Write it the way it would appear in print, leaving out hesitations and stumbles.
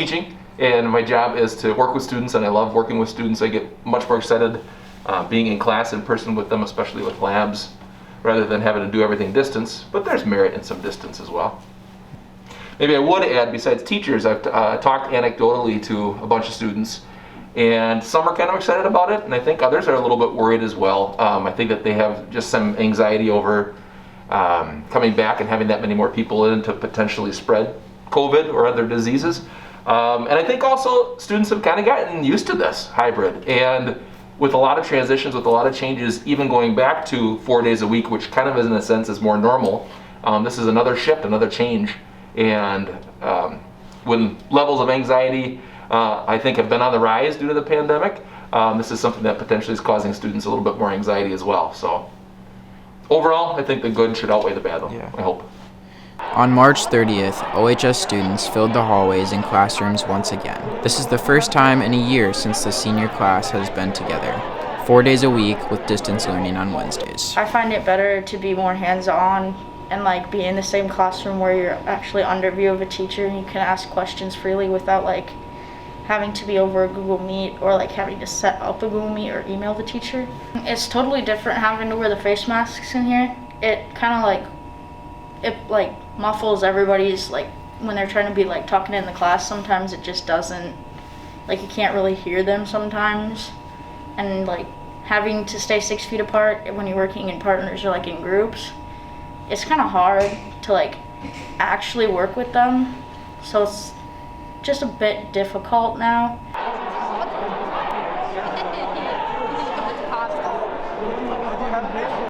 teaching, and my job is to work with students, and I love working with students. I get much more excited being in class in person with them, especially with labs, rather than having to do everything distance, but there's merit in some distance as well. Maybe I would add, besides teachers, I've talked anecdotally to a bunch of students, and some are kind of excited about it, and I think others are a little bit worried as well. I think that they have just some anxiety over coming back and having that many more people in to potentially spread COVID or other diseases. And I think also students have kind of gotten used to this hybrid, and with a lot of transitions, with a lot of changes, even going back to 4 days a week, which kind of in a sense is more normal, this is another shift, another change. And when levels of anxiety I think have been on the rise due to the pandemic, this is something that potentially is causing students a little bit more anxiety as well. So overall, I think the good should outweigh the bad, I hope. On March 30th, OHS students filled the hallways and classrooms once again. This is the first time in a year since the senior class has been together, 4 days a week with distance learning on Wednesdays. I find it better to be more hands-on and like be in the same classroom where you're actually under view of a teacher and you can ask questions freely without like having to be over a Google Meet or like having to set up a Google Meet or email the teacher. It's totally different having to wear the face masks in here. It kind of like muffles everybody's, like when they're trying to be like talking in the class, sometimes it just doesn't, like you can't really hear them sometimes. And like having to stay 6 feet apart when you're working in partners or like in groups, it's kind of hard to like actually work with them. So it's just a bit difficult now.